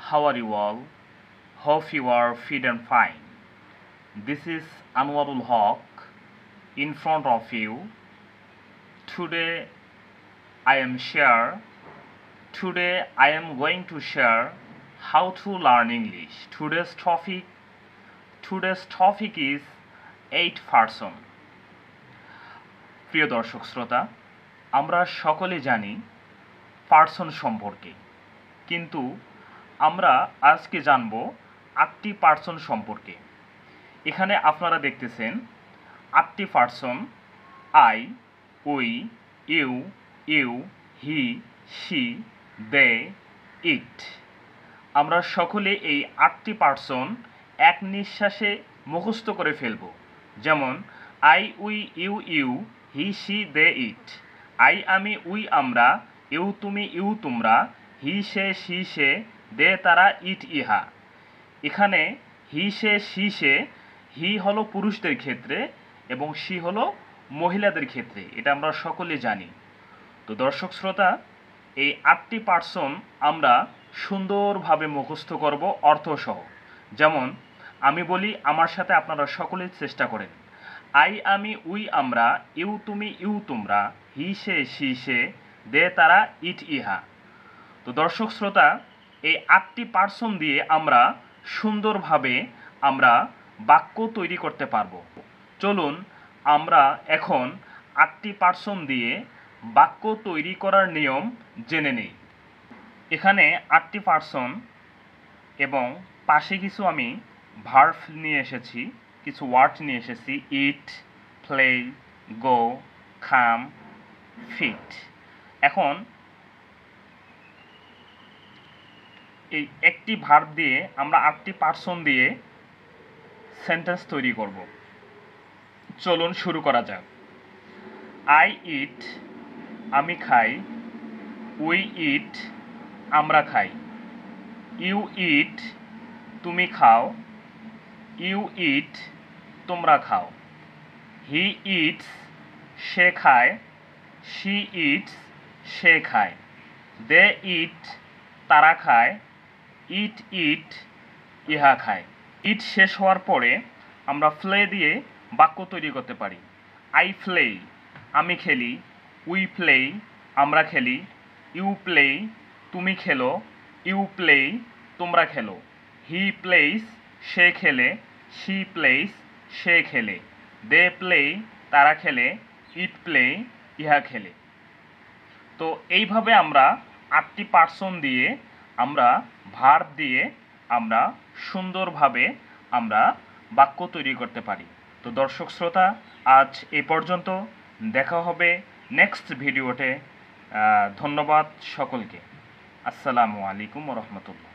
How are you all? Hope you are fit and fine. This is Anwarul Haq in front of you. Today I am going to share how to learn English. Today's topic is 8 person. প্রিয় দর্শক শ্রোতা, আমরা সকলে জানি person সম্পর্কে, কিন্তু আমরা আজকে জানব 8টি পার্সন সম্পর্কে। এখানে আপনারা দেখতেছেন 8টি person: I, we, you, he, she, they, it. আমরা সকলে এই 8টি পার্সন এক নিঃশ্বাসে মুখস্থ করে ফেলব। যেমন I, we, you, he, she, they, it. I আমি, উই আমরা, ইউ তুমি, ইউ তোমরা, হি সে, শি সে, দে তারা, ইট ইহা। এখানে হি সে, শি সে, হি হলো পুরুষদের ক্ষেত্রে এবং শি হলো মহিলাদের ক্ষেত্রে, এটা আমরা সকলে জানি। তো দর্শক শ্রোতা, এই 8টি পার্সন আমরা সুন্দরভাবে মুখস্থ করব অর্থসহ। যেমন আমি বলি, আমার সাথে আপনারা সকলে চেষ্টা করেন। আই আমি, উই আমরা, ইউ তুমি, ইউ তোমরা, হি সে, শি সে, দে তারা, ইট ইহা। তো দর্শক শ্রোতা, এই 8টি পার্সন দিয়ে আমরা সুন্দরভাবে বাক্য তৈরি করতে পারবো। চলুন আমরা এখন 8টি পার্সন দিয়ে বাক্য তৈরি করার নিয়ম জেনে নেই। এখানে 8টি পার্সন এবং পাশে কিছু আমি ভার্ব নিয়ে এসেছি, কিছু ওয়ার্ড নিয়ে এসেছি: ইট, প্লে, গো, কাম, ফিট। এখন এই একটি ভার্ব দিয়ে আমরা 8টি পার্সন দিয়ে সেন্টেন্স তৈরি করব। চলুন শুরু করা যাক। আই ইট, আমি খাই। উই ইট, আমরা খাই। ইউ ইট, তুমি খাও। ইউ ইট, তোমরা খাও। হি ইটস, সে খায়। শি ইটস, সে খায়। দে ইট, তারা খায়। ইট ইহা খায়। ইট শেষ হওয়ার পরে আমরা প্লে দিয়ে বাক্য তৈরি করতে পারি। আই প্লে, আমি খেলি। উই প্লে, আমরা খেলি। ইউ প্লে, তুমি খেলো। ইউ প্লে, তোমরা খেলো। হি প্লেস, সে খেলে। শি প্লেস, সে খেলে। দে প্লে, তারা খেলে। ইট প্লে, ইহা খেলে। তো এইভাবে আমরা 8টি পার্সন দিয়ে ভার্ব দিয়ে সুন্দরভাবে বাক্য তৈরি করতে পারি। তো দর্শক শ্রোতা, আজ এই পর্যন্ত। দেখা হবে নেক্সট ভিডিওতে। ধন্যবাদ সকলকে। আসসালামু আলাইকুম ওয়া রাহমাতুল্লাহ।